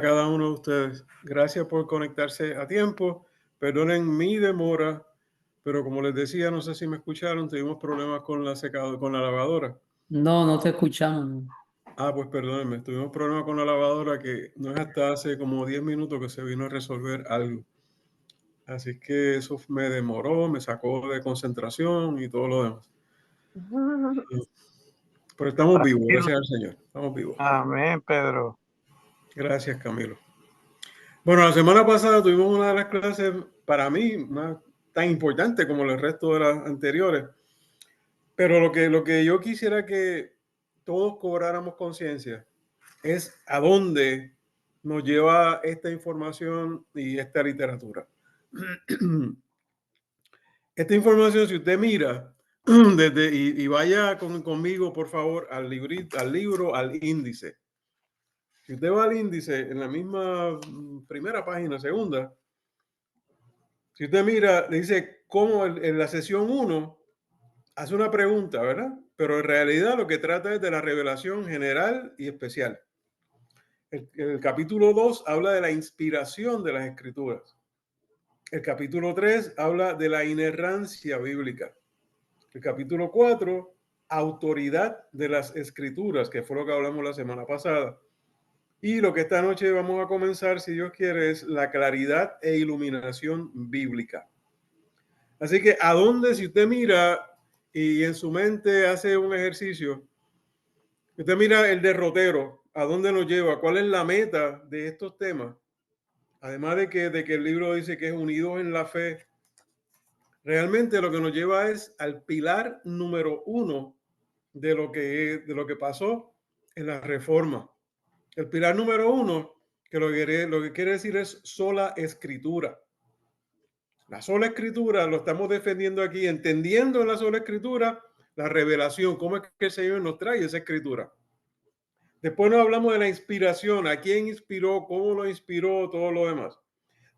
cada uno de ustedes. Gracias por conectarse a tiempo. Perdonen mi demora, pero como les decía, no sé si me escucharon, tuvimos problemas con la con la lavadora. No, no te escuchamos. Pues perdónenme, tuvimos problemas con la lavadora que no es hasta hace como 10 minutos que se vino a resolver algo. Así que eso me demoró, me sacó de concentración y todo lo demás. Pero estamos vivos, gracias al Señor. Estamos vivos. Amén, Pedro. Gracias, Camilo. Bueno, la semana pasada tuvimos una de las clases, para mí, más tan importante como el resto de las anteriores. Pero lo que yo quisiera que todos cobráramos conciencia es a dónde nos lleva esta información y esta literatura. Esta información, si usted mira y vaya conmigo, por favor, al libro, al índice. Si usted va al índice en la misma primera página, segunda, si usted mira, le dice cómo en la sesión 1 hace una pregunta, ¿verdad? Pero en realidad lo que trata es de la revelación general y especial. El capítulo 2 habla de la inspiración de las escrituras. El capítulo 3 habla de la inerrancia bíblica. El capítulo 4, autoridad de las escrituras, que fue lo que hablamos la semana pasada. Y lo que esta noche vamos a comenzar, si Dios quiere, es la claridad e iluminación bíblica. Así que a dónde, si usted mira y en su mente hace un ejercicio, usted mira el derrotero, a dónde nos lleva, cuál es la meta de estos temas, además de que el libro dice que es unidos en la fe, realmente lo que nos lleva es al pilar número 1 de lo que pasó en la reforma. El pilar número 1, que lo que quiere decir es sola escritura. La sola escritura lo estamos defendiendo aquí, entendiendo en la sola escritura la revelación, cómo es que el Señor nos trae esa escritura. Después nos hablamos de la inspiración, a quién inspiró, cómo lo inspiró, todo lo demás.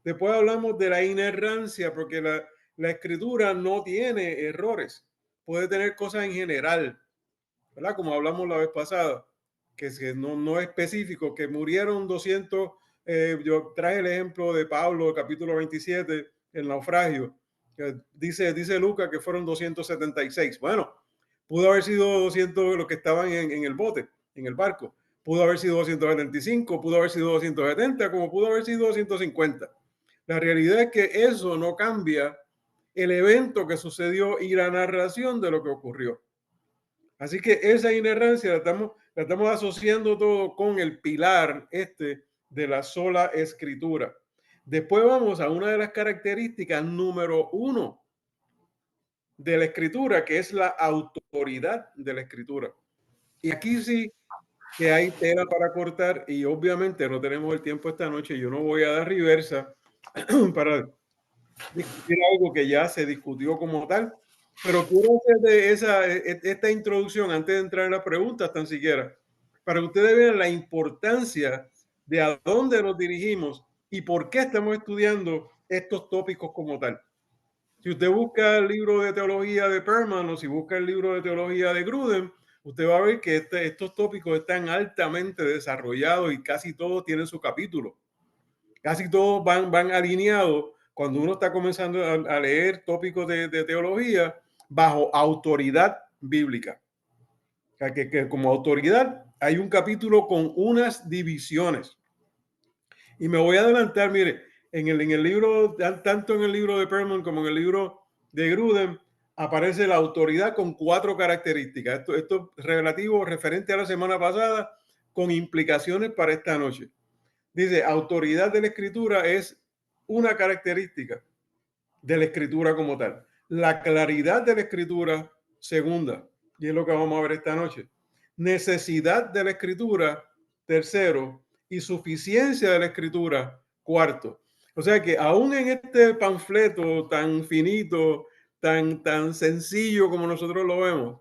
Después hablamos de la inerrancia, porque la escritura no tiene errores, puede tener cosas en general, ¿verdad? Como hablamos la vez pasada, que no es específico, que murieron 200, yo traje el ejemplo de Pablo, capítulo 27, el naufragio, que dice Lucas que fueron 276. Bueno, pudo haber sido 200 los que estaban en el bote, en el barco, pudo haber sido 275, pudo haber sido 270, como pudo haber sido 250. La realidad es que eso no cambia el evento que sucedió y la narración de lo que ocurrió. Así que esa inerrancia la estamos asociando todo con el pilar de la sola escritura. Después vamos a una de las características número 1 de la escritura, que es la autoridad de la escritura. Y aquí sí que hay tela para cortar y obviamente no tenemos el tiempo esta noche. Yo no voy a dar reversa para discutir algo que ya se discutió como tal, pero quiero hacer esta introducción antes de entrar en las preguntas tan siquiera, para que ustedes vean la importancia de a dónde nos dirigimos y por qué estamos estudiando estos tópicos como tal. Si usted busca el libro de teología de Perman o si busca el libro de teología de Grudem, usted va a ver que estos tópicos están altamente desarrollados y casi todos tienen su capítulo. Casi todos van alineados cuando uno está comenzando a leer tópicos de teología bajo autoridad bíblica. O sea, que como autoridad hay un capítulo con unas divisiones. Y me voy a adelantar, mire, en el libro, tanto en el libro de Perman como en el libro de Grudem, aparece la autoridad con 4 características. Esto es relativo, referente a la semana pasada, con implicaciones para esta noche. Dice, autoridad de la escritura es una característica de la escritura como tal. La claridad de la escritura, segunda, y es lo que vamos a ver esta noche. Necesidad de la escritura, tercero, y suficiencia de la escritura, cuarto. O sea que aún en este panfleto tan finito, tan sencillo como nosotros lo vemos,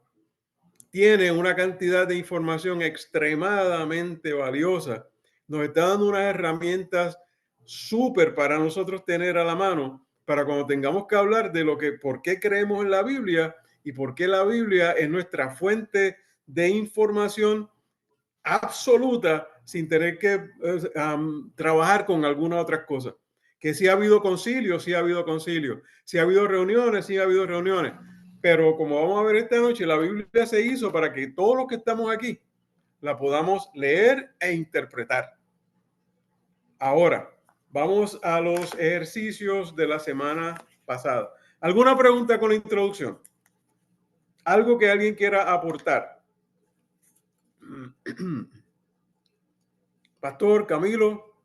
tiene una cantidad de información extremadamente valiosa. Nos está dando unas herramientas súper para nosotros tener a la mano para cuando tengamos que hablar de por qué creemos en la Biblia y por qué la Biblia es nuestra fuente de información absoluta sin tener que trabajar con alguna otra cosa. Que sí ha habido concilio, sí ha habido concilio. Sí ha habido reuniones, sí ha habido reuniones. Pero como vamos a ver esta noche, la Biblia se hizo para que todos los que estamos aquí la podamos leer e interpretar. Ahora, vamos a los ejercicios de la semana pasada. ¿Alguna pregunta con la introducción? ¿Algo que alguien quiera aportar? Pastor, Camilo.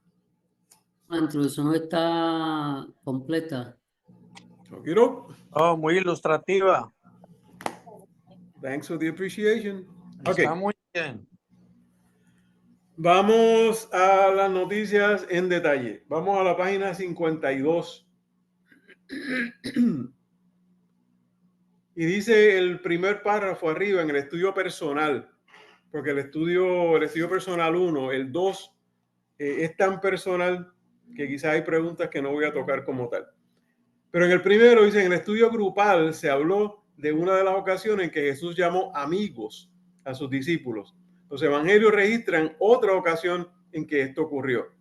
La introducción está completa. ¿No? Oh, muy ilustrativa. Thanks for the appreciation. Está Ok. muy bien. Vamos a las noticias en detalle. Vamos a la página 52. Y dice el primer párrafo arriba en el estudio personal, porque el estudio personal 1, el 2 es tan personal que quizás hay preguntas que no voy a tocar como tal. Pero en el primero dice, en el estudio grupal se habló de una de las ocasiones en que Jesús llamó amigos a sus discípulos. Los evangelios registran otra ocasión en que esto ocurrió.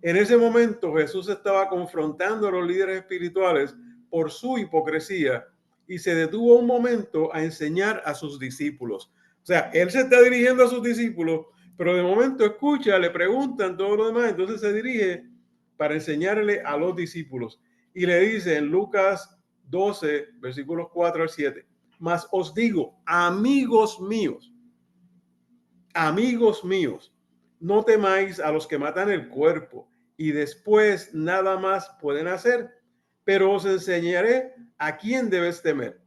En ese momento Jesús estaba confrontando a los líderes espirituales por su hipocresía y se detuvo un momento a enseñar a sus discípulos. O sea, él se está dirigiendo a sus discípulos, pero de momento escucha, le preguntan todo lo demás, entonces se dirige para enseñarle a los discípulos. Y le dice en Lucas 12, versículos 4 al 7, mas os digo, amigos míos, no temáis a los que matan el cuerpo y después nada más pueden hacer, pero os enseñaré a quién debes temer.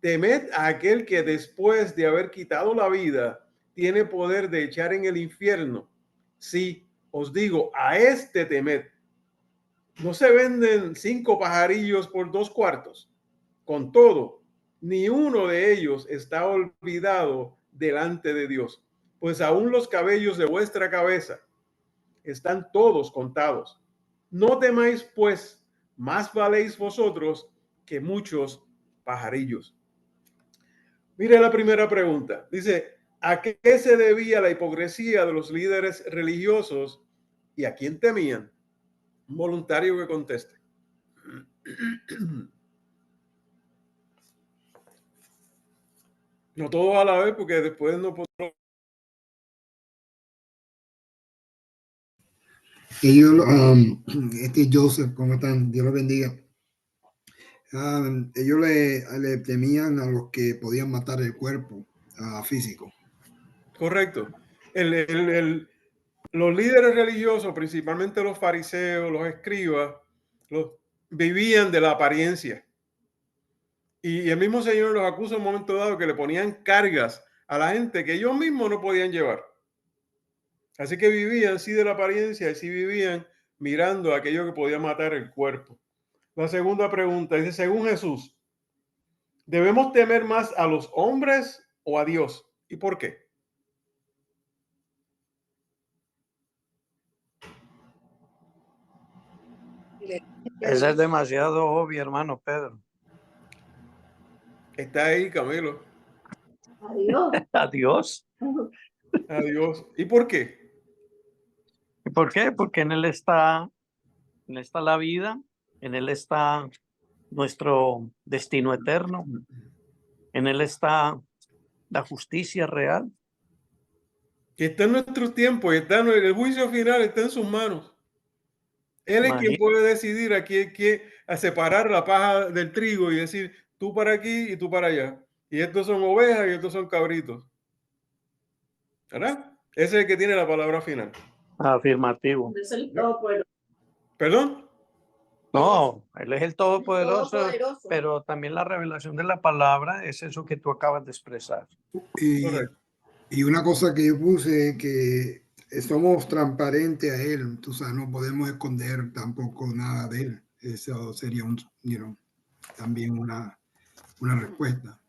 Temed a aquel que después de haber quitado la vida tiene poder de echar en el infierno. Sí, os digo, a este temed. ¿No se venden 5 pajarillos por 2 cuartos? Con todo, ni uno de ellos está olvidado delante de Dios, pues aún los cabellos de vuestra cabeza están todos contados. No temáis, pues, más valéis vosotros que muchos pajarillos. Mire la primera pregunta. Dice, ¿a qué se debía la hipocresía de los líderes religiosos y a quién temían? Un voluntario que conteste. No todos a la vez, porque después no podemos. Ellos, Joseph, ¿cómo están? Dios los bendiga. Ellos le temían a los que podían matar el cuerpo físico. Correcto. Los líderes religiosos, principalmente los fariseos, los escribas, vivían de la apariencia. Y el mismo Señor los acusa en un momento dado que le ponían cargas a la gente que ellos mismos no podían llevar. Así que vivían sí de la apariencia y sí vivían mirando a aquello que podía matar el cuerpo. La segunda pregunta dice, según Jesús, ¿debemos temer más a los hombres o a Dios? ¿Y por qué? Esa es demasiado obvio, hermano Pedro. Está ahí, Camilo. Adiós. Adiós. Adiós. ¿Y por qué? ¿Y por qué? Porque en él está la vida, en él está nuestro destino eterno, en él está la justicia real. Que está en nuestros tiempos y está en el juicio final, está en sus manos. Él es quien puede decidir a separar la paja del trigo y decir, tú para aquí y tú para allá. Y estos son ovejas y estos son cabritos. ¿Verdad? Ese es el que tiene la palabra final. Afirmativo. Es el todopoderoso. ¿Perdón? No, él es el todopoderoso, Todopoderoso. pero también la revelación de la palabra es eso que tú acabas de expresar. Y una cosa que yo puse, que somos transparentes a él, tú sabes, no podemos esconder tampoco nada de él. Eso sería también una respuesta,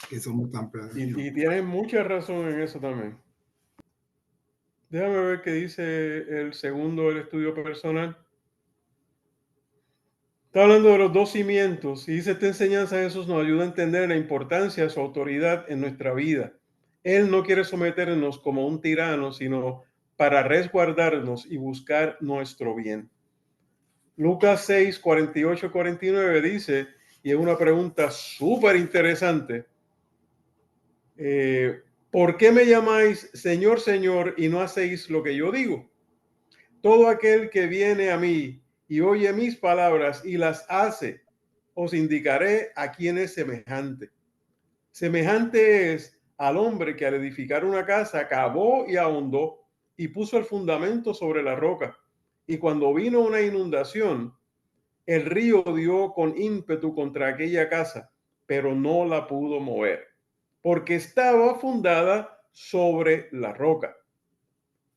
que somos transparentes. Y tienen mucha razón en eso también. Déjame ver qué dice el segundo del estudio personal. Está hablando de los 2 cimientos y dice, esta enseñanza de Jesús nos ayuda a entender la importancia de su autoridad en nuestra vida. Él no quiere someternos como un tirano, sino para resguardarnos y buscar nuestro bien. Lucas 6, 48, 49 dice, y es una pregunta súper interesante, ¿por qué me llamáis Señor, Señor, y no hacéis lo que yo digo? Todo aquel que viene a mí y oye mis palabras y las hace, os indicaré a quién es semejante. Semejante es al hombre que al edificar una casa cavó y ahondó y puso el fundamento sobre la roca. Y cuando vino una inundación, el río dio con ímpetu contra aquella casa, pero no la pudo mover, porque estaba fundada sobre la roca.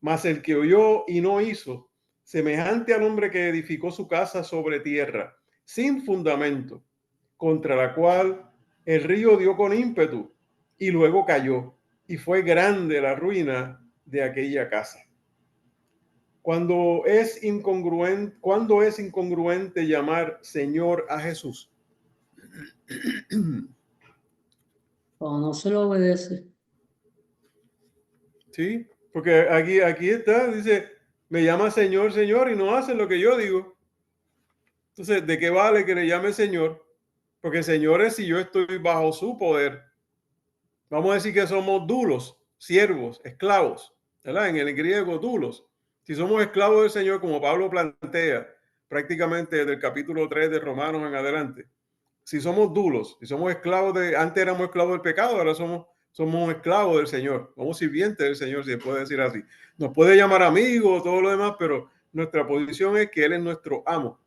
Mas el que oyó y no hizo, semejante al hombre que edificó su casa sobre tierra, sin fundamento, contra la cual el río dio con ímpetu y luego cayó, y fue grande la ruina de aquella casa. Cuando es incongruente llamar Señor a Jesús. Cuando no se lo obedece. Sí, porque aquí está, dice, me llama Señor, Señor, y no hace lo que yo digo. Entonces, ¿de qué vale que le llame Señor? Porque Señor es si yo estoy bajo su poder. Vamos a decir que somos dulos, siervos, esclavos, ¿verdad? En el griego, dulos. Si somos esclavos del Señor, como Pablo plantea prácticamente desde el capítulo 3 de Romanos en adelante. Si somos dulos, si somos esclavos antes éramos esclavos del pecado, ahora somos esclavos del Señor, somos sirvientes del Señor, si se puede decir así. Nos puede llamar amigos, todo lo demás, pero nuestra posición es que Él es nuestro amo.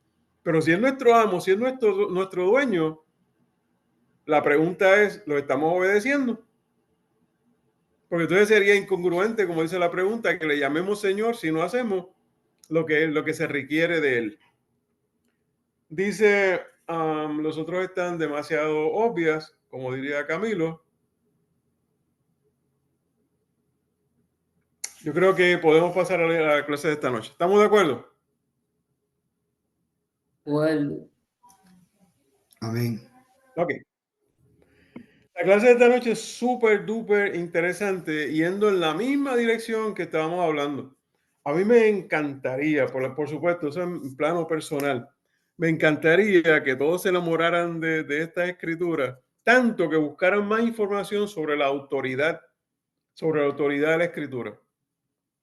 Pero si es nuestro amo, si es nuestro dueño, la pregunta es, ¿lo estamos obedeciendo? Porque entonces sería incongruente, como dice la pregunta, que le llamemos Señor si no hacemos lo que se requiere de Él. Dice, los otros están demasiado obvias, como diría Camilo. Yo creo que podemos pasar a la clase de esta noche. ¿Estamos de acuerdo? Bueno, Amén. Ok. La clase de esta noche es súper, duper interesante, yendo en la misma dirección que estábamos hablando. A mí me encantaría, por supuesto, eso en plano personal, me encantaría que todos se enamoraran de esta escritura, tanto que buscaran más información sobre la autoridad de la escritura.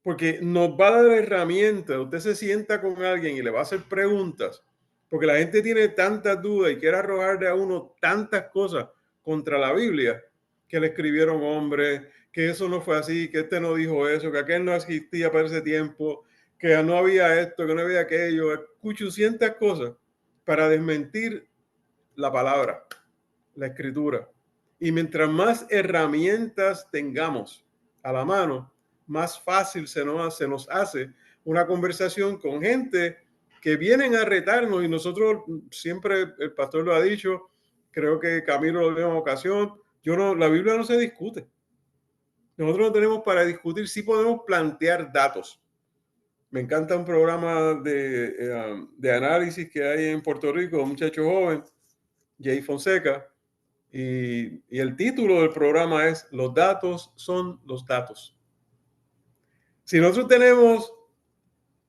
Porque nos va a dar herramientas. Usted se sienta con alguien y le va a hacer preguntas, porque la gente tiene tantas dudas y quiere arrojarle a uno tantas cosas contra la Biblia, que le escribieron hombres, que eso no fue así, que este no dijo eso, que aquel no existía para ese tiempo, que no había esto, que no había aquello, 800 cosas para desmentir la palabra, la escritura. Y mientras más herramientas tengamos a la mano, más fácil se nos hace una conversación con gente que vienen a retarnos, y nosotros siempre, el pastor lo ha dicho, creo que Camilo lo dijo en ocasión, la Biblia no se discute. Nosotros no tenemos para discutir, sí podemos plantear datos. Me encanta un programa de análisis que hay en Puerto Rico, un muchacho joven, Jay Fonseca, y el título del programa es Los datos son los datos. Si nosotros tenemos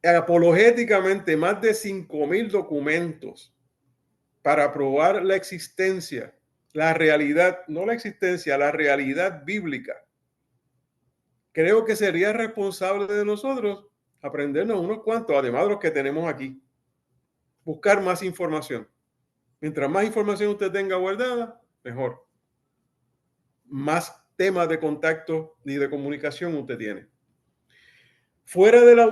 apologéticamente más de 5,000 documentos para probar la existencia, la realidad, no la existencia, la realidad bíblica, creo que sería responsable de nosotros aprendernos unos cuantos, además de los que tenemos aquí. Buscar más información. Mientras más información usted tenga guardada, mejor. Más temas de contacto y de comunicación usted tiene. Fuera de la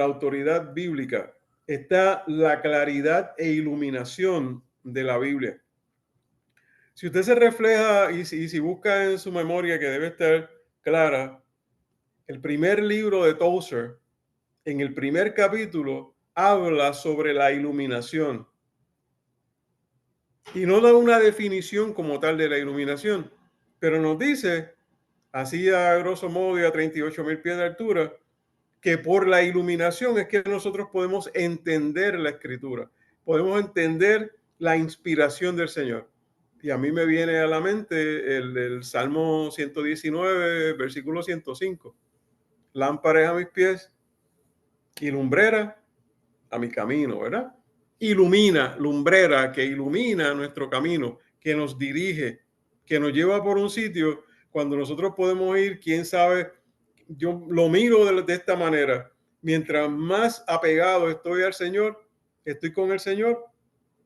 autoridad bíblica, está la claridad e iluminación de la Biblia. Si usted se refleja y si busca en su memoria, que debe estar clara, el primer libro de Tozer, en el primer capítulo, habla sobre la iluminación. Y no da una definición como tal de la iluminación, pero nos dice, así a grosso modo y a 38,000 pies de altura, que por la iluminación es que nosotros podemos entender la escritura, podemos entender la inspiración del Señor. Y a mí me viene a la mente el Salmo 119, versículo 105. lámpara a mis pies y lumbrera a mi camino, ¿verdad? Ilumina, lumbrera, que ilumina nuestro camino, que nos dirige, que nos lleva por un sitio cuando nosotros podemos ir, quién sabe. Yo lo miro de esta manera. Mientras más apegado estoy al Señor, estoy con el Señor,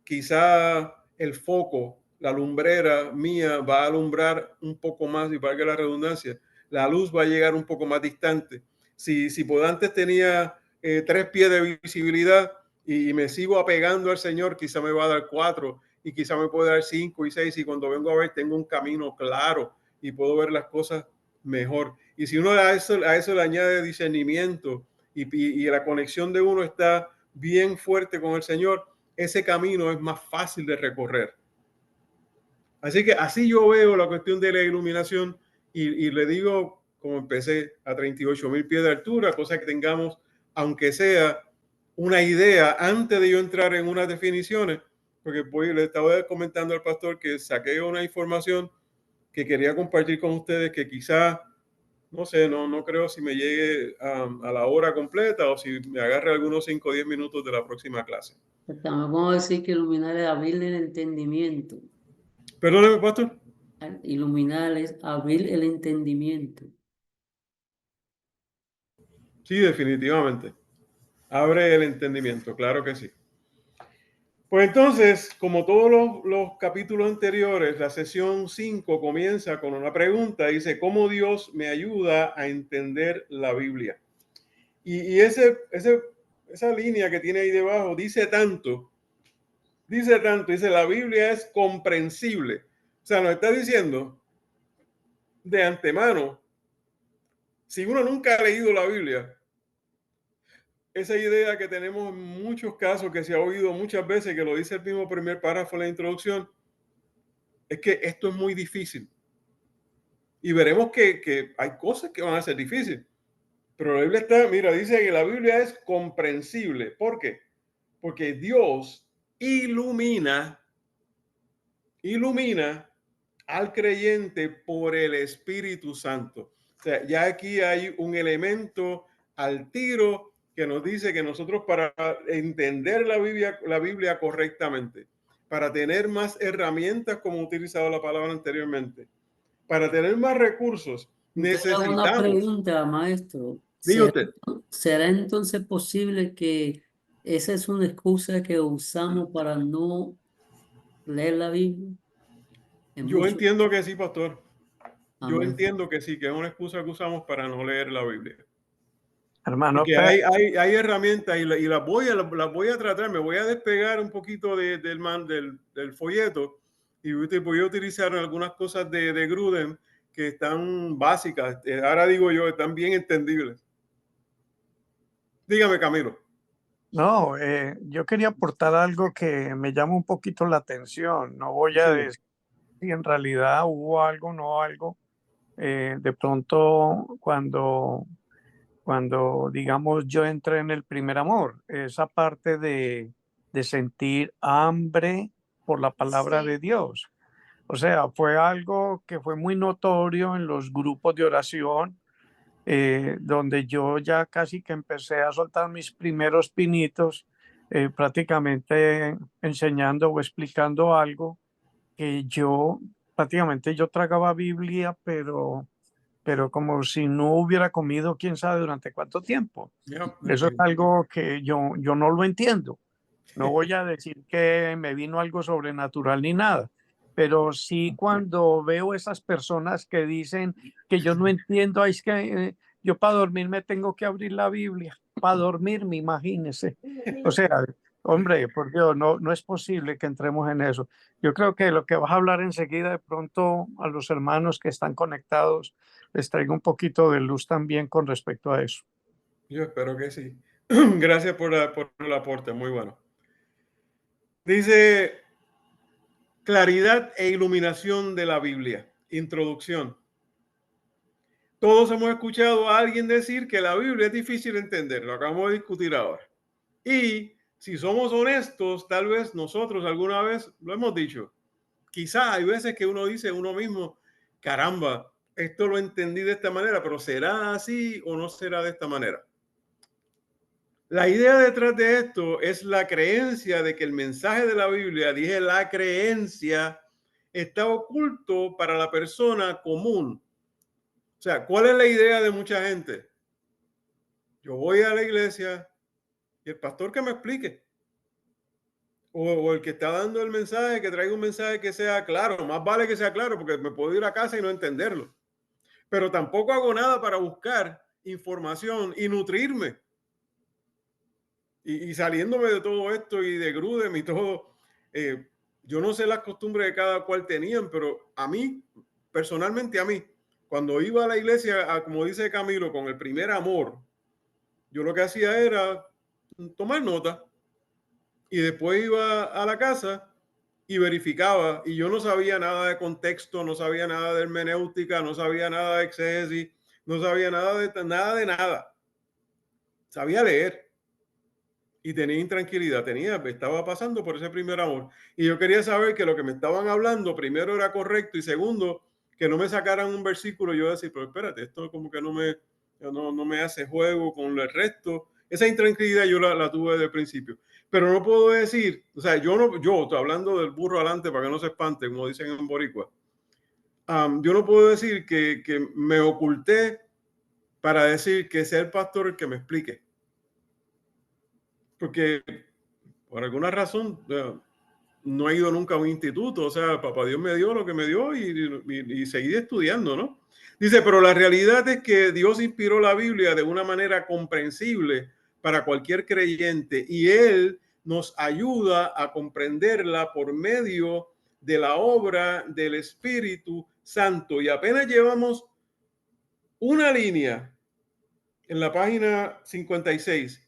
quizá el foco, la lumbrera mía va a alumbrar un poco más, y valga la redundancia, la luz va a llegar un poco más distante. Si por antes tenía 3 pies de visibilidad y me sigo apegando al Señor, quizá me va a dar 4 y quizá me puede dar 5 y 6, y cuando vengo a ver tengo un camino claro y puedo ver las cosas mejor. Y si uno a eso le añade discernimiento y la conexión de uno está bien fuerte con el Señor, ese camino es más fácil de recorrer. Así que así yo veo la cuestión de la iluminación y le digo, como empecé, a 38,000 pies de altura, cosa que tengamos, aunque sea una idea antes de yo entrar en unas definiciones, porque le estaba comentando al pastor que saqué una información que quería compartir con ustedes que quizás, no sé, no creo si me llegue a la hora completa o si me agarre algunos 5 o 10 minutos de la próxima clase. También vamos a decir que iluminar es abrir el entendimiento. Perdóneme, pastor. Iluminar es abrir el entendimiento. Sí, definitivamente. Abre el entendimiento, claro que sí. Pues entonces, como todos los capítulos anteriores, la sesión 5 comienza con una pregunta. Dice, ¿cómo Dios me ayuda a entender la Biblia? Y esa línea que tiene ahí debajo dice tanto, dice, la Biblia es comprensible. O sea, nos está diciendo de antemano, si uno nunca ha leído la Biblia, esa idea que tenemos en muchos casos, que se ha oído muchas veces, que lo dice el mismo primer párrafo de la introducción, es que esto es muy difícil. Y veremos que hay cosas que van a ser difíciles. Pero la Biblia está, mira, dice que la Biblia es comprensible. ¿Por qué? Porque Dios ilumina al creyente por el Espíritu Santo. O sea, ya aquí hay un elemento al tiro que nos dice que nosotros, para entender la Biblia correctamente, para tener más herramientas, como he utilizado la palabra anteriormente, para tener más recursos, Entonces, hago una necesitamos. pregunta, maestro. Diga usted. ¿Será entonces posible que esa es una excusa que usamos para no leer la Biblia? Yo entiendo que sí, pastor. Yo Amén. entiendo que sí, que es una excusa que usamos para no leer la Biblia. Hermano, Porque hay herramientas y las voy a tratar, me voy a despegar un poquito del folleto y voy a utilizar algunas cosas de Grudem que están básicas. Ahora digo yo, están bien entendibles. Dígame, Camilo. no, yo quería aportar algo que me llama un poquito la atención. No voy a Sí. decir si en realidad hubo algo, no algo. De pronto, cuando digamos yo entré en el primer amor, esa parte de sentir hambre por la palabra de Dios. O sea, fue algo que fue muy notorio en los grupos de oración, donde yo ya casi que empecé a soltar mis primeros pinitos, prácticamente enseñando o explicando algo que yo prácticamente yo tragaba Biblia, pero como si no hubiera comido quién sabe durante cuánto tiempo. Eso es algo que yo no lo entiendo. No voy a decir que me vino algo sobrenatural ni nada, pero sí cuando veo esas personas que dicen que yo no entiendo, es que yo para dormir me tengo que abrir la Biblia, para dormirme, imagínese. O sea, hombre, por Dios, no es posible que entremos en eso. Yo creo que lo que vas a hablar enseguida, de pronto a los hermanos que están conectados, les traigo un poquito de luz también con respecto a eso. Yo espero que sí. Gracias por el aporte, muy bueno. Dice, claridad e iluminación de la Biblia. Introducción. Todos hemos escuchado a alguien decir que la Biblia es difícil de entender, lo acabamos de discutir ahora. Y si somos honestos, tal vez nosotros alguna vez lo hemos dicho. Quizá hay veces que uno dice uno mismo, caramba, esto lo entendí de esta manera, pero ¿será así o no será de esta manera? La idea detrás de esto es la creencia de que el mensaje de la Biblia, dije la creencia, está oculto para la persona común. O sea, ¿cuál es la idea de mucha gente? Yo voy a la iglesia y el pastor que me explique. O el que está dando el mensaje, que traiga un mensaje que sea claro. Más vale que sea claro porque me puedo ir a casa y no entenderlo. Pero tampoco hago nada para buscar información y nutrirme. Y saliéndome de todo esto y de Grudem y todo, yo no sé las costumbres de cada cual tenían, pero a mí, personalmente a mí, cuando iba a la iglesia, como dice Camilo, con el primer amor, yo lo que hacía era tomar nota y después iba a la casa y verificaba, y yo no sabía nada de contexto, no sabía nada de hermenéutica, no sabía nada de exégesis, no sabía nada de nada. Sabía leer y tenía intranquilidad, estaba pasando por ese primer amor. Y yo quería saber que lo que me estaban hablando, primero era correcto y segundo, que no me sacaran un versículo y yo decir, pero espérate, esto como que no me hace juego con el resto. Esa intranquilidad yo la tuve desde el principio. Pero no puedo decir, o sea, yo estoy hablando del burro adelante para que no se espante, como dicen en Boricua. Yo no puedo decir que me oculté para decir que sea el pastor el que me explique. Porque por alguna razón no he ido nunca a un instituto, o sea, papá Dios me dio lo que me dio y seguí estudiando, ¿no? Dice, pero la realidad es que Dios inspiró la Biblia de una manera comprensible para cualquier creyente y Él nos ayuda a comprenderla por medio de la obra del Espíritu Santo. Y apenas llevamos una línea en la página 56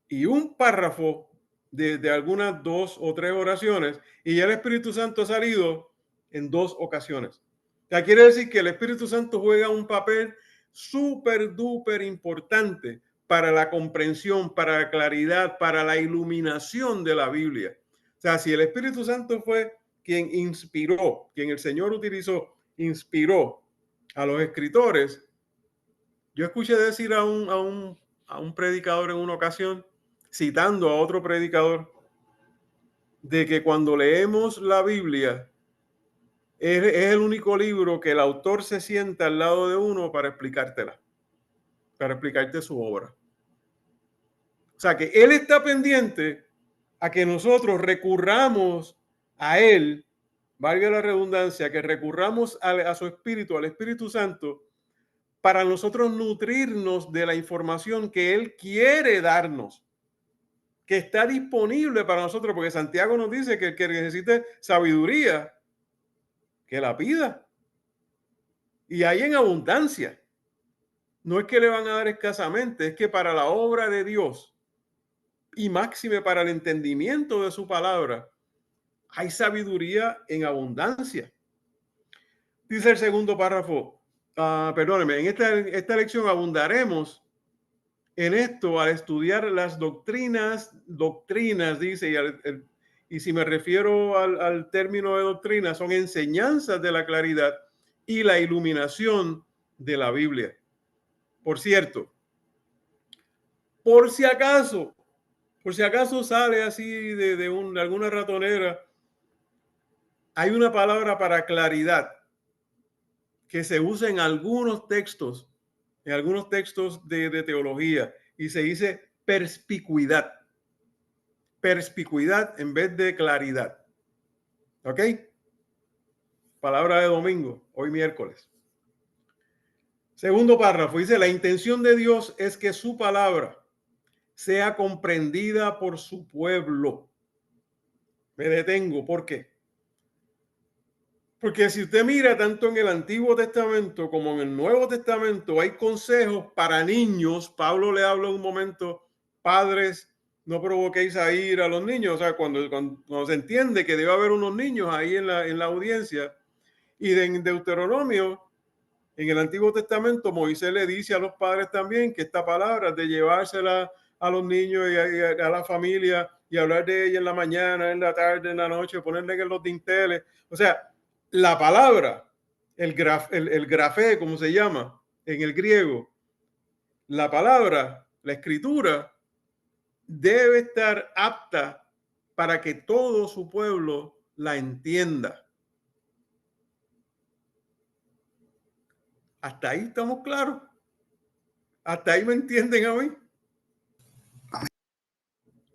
y un párrafo de algunas 2 o 3 oraciones y ya el Espíritu Santo ha salido en 2 ocasiones. Ya quiere decir que el Espíritu Santo juega un papel súper duper importante para la comprensión, para la claridad, para la iluminación de la Biblia. O sea, si el Espíritu Santo fue quien inspiró, quien el Señor utilizó, inspiró a los escritores, yo escuché decir a un predicador en una ocasión, citando a otro predicador, de que cuando leemos la Biblia es el único libro que el autor se sienta al lado de uno para explicártela, para explicarte su obra. O sea que él está pendiente a que nosotros recurramos a él, valga la redundancia, que recurramos a su espíritu, al Espíritu Santo, para nosotros nutrirnos de la información que él quiere darnos, que está disponible para nosotros, porque Santiago nos dice que el que necesite sabiduría, que la pida. Y hay en abundancia. No es que le van a dar escasamente, es que para la obra de Dios y máxime para el entendimiento de su palabra, hay sabiduría en abundancia. Dice el segundo párrafo, perdóneme, en esta lección abundaremos en esto al estudiar las doctrinas, dice, y si me refiero al término de doctrina, son enseñanzas de la claridad y la iluminación de la Biblia. Por cierto, por si acaso sale así de alguna ratonera, hay una palabra para claridad que se usa en algunos textos de teología y se dice perspicuidad. Perspicuidad en vez de claridad. ¿Ok? Palabra de domingo, hoy miércoles. Segundo párrafo dice, la intención de Dios es que su palabra sea comprendida por su pueblo. Me detengo, ¿por qué? Porque si usted mira tanto en el Antiguo Testamento como en el Nuevo Testamento, hay consejos para niños. Pablo le habla un momento, padres, no provoquéis a ir a los niños. O sea, cuando se entiende que debe haber unos niños ahí en la audiencia. Y en Deuteronomio, en el Antiguo Testamento, Moisés le dice a los padres también que esta palabra de llevársela a los niños y a la familia y hablar de ella en la mañana, en la tarde, en la noche, ponerle en los dinteles. O sea, la palabra el grafé, como se llama en el griego, la palabra, la escritura, debe estar apta para que todo su pueblo la entienda. Hasta ahí estamos claros. Hasta ahí me entienden a mí.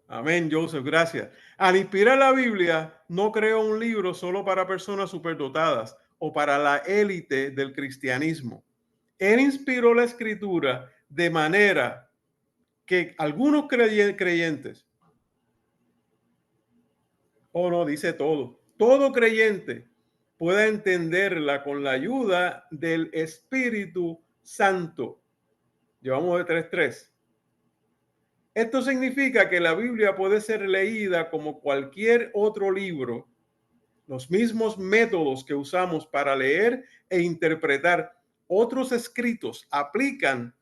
Amén, Joseph, gracias. Al inspirar la Biblia, no creó un libro solo para personas superdotadas o para la élite del cristianismo. Él inspiró la escritura de manera que algunos creyentes, no dice todo creyente pueda entenderla con la ayuda del Espíritu Santo. Llevamos de 3:3. Esto significa que la Biblia puede ser leída como cualquier otro libro. Los mismos métodos que usamos para leer e interpretar otros escritos aplican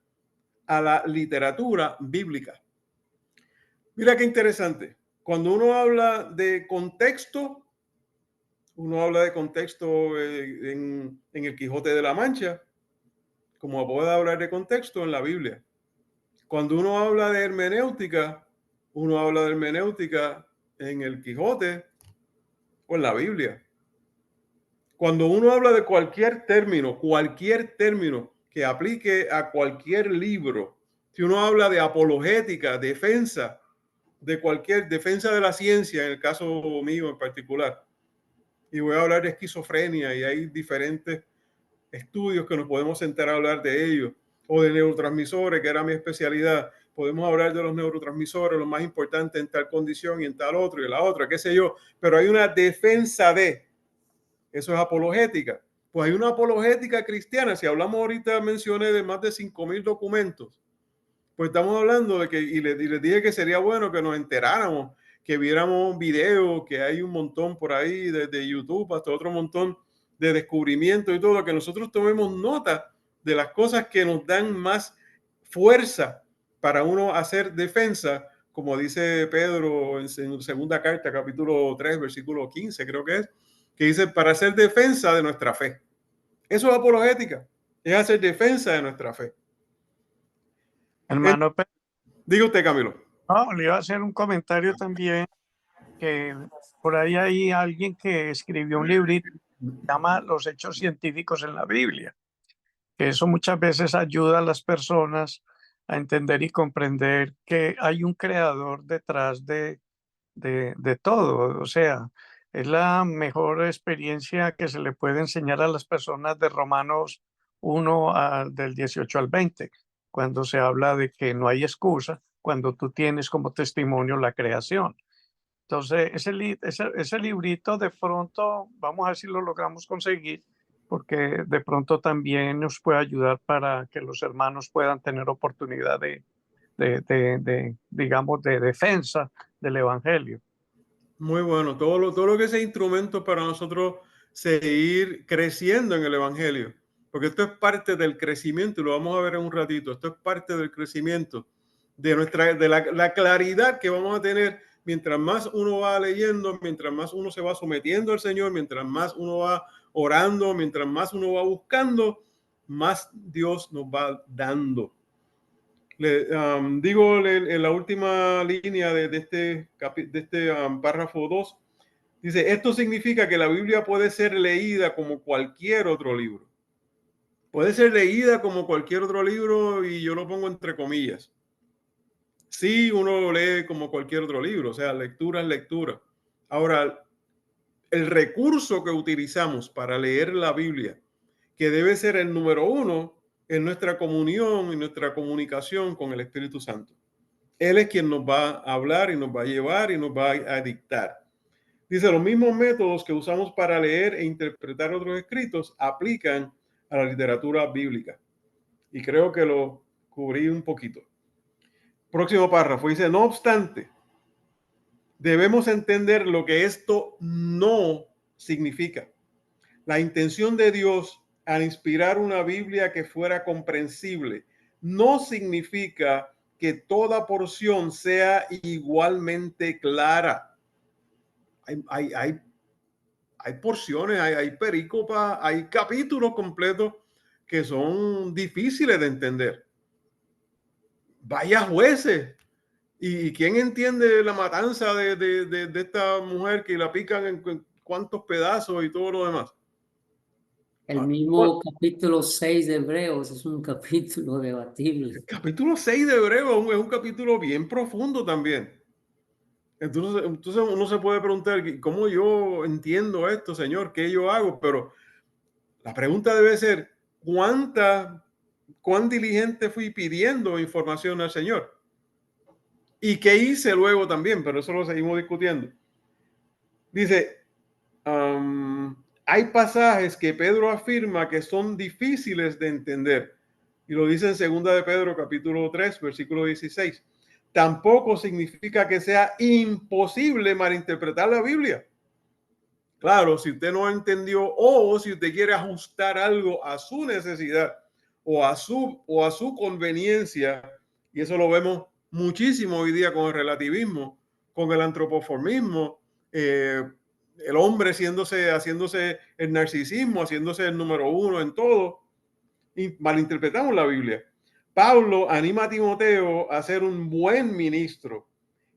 a la literatura bíblica. Mira qué interesante. Cuando uno habla de contexto, uno habla de contexto en el Quijote de la Mancha, como puede hablar de contexto en la Biblia. Cuando uno habla de hermenéutica, uno habla de hermenéutica en el Quijote o en la Biblia. Cuando uno habla de cualquier término que aplique a cualquier libro, si uno habla de apologética, defensa de cualquier defensa de la ciencia, en el caso mío en particular, y voy a hablar de esquizofrenia y hay diferentes estudios que nos podemos sentar a hablar de ellos, o de neurotransmisores, que era mi especialidad. Podemos hablar de los neurotransmisores, lo más importante en tal condición y en tal otro y en la otra, qué sé yo, pero hay una defensa de, eso es apologética. Pues hay una apologética cristiana. Si hablamos ahorita, mencioné de más de 5,000 documentos, pues estamos hablando de que, y les dije que sería bueno que nos enteráramos, que viéramos videos, que hay un montón por ahí, desde YouTube hasta otro montón de descubrimientos y todo, que nosotros tomemos nota de las cosas que nos dan más fuerza para uno hacer defensa, como dice Pedro en su segunda carta, capítulo 3, versículo 15, creo que dice, para hacer defensa de nuestra fe. Eso es apologética, es hacer defensa de nuestra fe. Hermano, Diga usted, Camilo. no, le iba a hacer un comentario también, que por ahí hay alguien que escribió un librito que se llama Los Hechos Científicos en la Biblia, que eso muchas veces ayuda a las personas a entender y comprender que hay un creador detrás de todo. O sea, es la mejor experiencia que se le puede enseñar a las personas de Romanos 1 del 18 al 20, cuando se habla de que no hay excusa cuando tú tienes como testimonio la creación. Entonces, ese librito de pronto, vamos a ver si lo logramos conseguir, porque de pronto también nos puede ayudar para que los hermanos puedan tener oportunidad digamos, de defensa del Evangelio. Muy bueno. Todo lo que sea instrumento para nosotros seguir creciendo en el Evangelio. Porque esto es parte del crecimiento, y lo vamos a ver en un ratito. Esto es parte del crecimiento, de la claridad que vamos a tener mientras más uno va leyendo, mientras más uno se va sometiendo al Señor, mientras más uno va orando, mientras más uno va buscando, más Dios nos va dando. Digo en la última línea de este párrafo 2, dice, esto significa que la Biblia puede ser leída como cualquier otro libro. Puede ser leída como cualquier otro libro, y yo lo pongo entre comillas. Sí, uno lo lee como cualquier otro libro, o sea, lectura es lectura. Ahora, el recurso que utilizamos para leer la Biblia, que debe ser el número uno, es nuestra comunión y nuestra comunicación con el Espíritu Santo. Él es quien nos va a hablar y nos va a llevar y nos va a dictar. Dice, los mismos métodos que usamos para leer e interpretar otros escritos aplican a la literatura bíblica. Y creo que lo cubrí un poquito. Próximo párrafo dice, no obstante, debemos entender lo que esto no significa. La intención de Dios al inspirar una Biblia que fuera comprensible no significa que toda porción sea igualmente clara. Hay hay porciones, hay perícopas, hay capítulos completos que son difíciles de entender. Vaya jueces. ¿Y quién entiende la matanza de esta mujer que la pican en cuántos pedazos y todo lo demás? El mismo capítulo 6 de Hebreos es un capítulo debatible. El capítulo 6 de Hebreos es un capítulo bien profundo también. Entonces uno se puede preguntar, ¿cómo yo entiendo esto, Señor? ¿Qué yo hago? Pero la pregunta debe ser, ¿cuán diligente fui pidiendo información al Señor? ¿Y qué hice luego también? Pero eso lo seguimos discutiendo. Dice, hay pasajes que Pedro afirma que son difíciles de entender. Y lo dice en 2 de Pedro, capítulo 3, versículo 16. Tampoco significa que sea imposible malinterpretar la Biblia. Claro, si usted no entendió o si usted quiere ajustar algo a su necesidad o a su conveniencia, y eso lo vemos muchísimo hoy día con el relativismo, con el antropoformismo, el hombre haciéndose el narcisismo, haciéndose el número uno en todo, y malinterpretamos la Biblia. Pablo anima a Timoteo a ser un buen ministro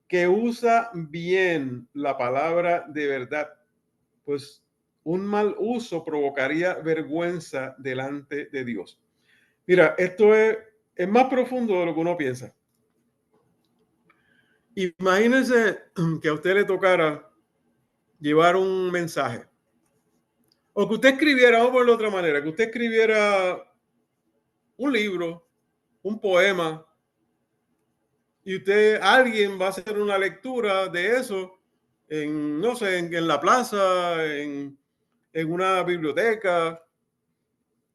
que usa bien la palabra de verdad, pues un mal uso provocaría vergüenza delante de Dios. Mira, esto es más profundo de lo que uno piensa. Imagínense que a usted le tocara llevar un mensaje, o que usted escribiera, vamos a verlo de otra manera, que usted escribiera un libro, un poema, y alguien va a hacer una lectura de eso no sé, en la plaza, en una biblioteca,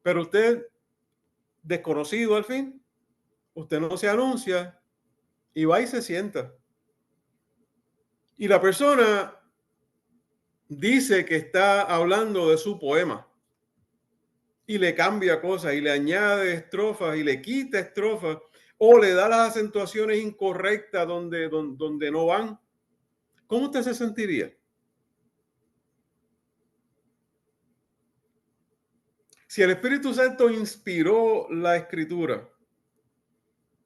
pero usted, desconocido al fin, usted no se anuncia y va y se sienta. Y la persona dice que está hablando de su poema y le cambia cosas y le añade estrofas y le quita estrofas o le da las acentuaciones incorrectas donde no van. ¿Cómo usted se sentiría? Si el Espíritu Santo inspiró la escritura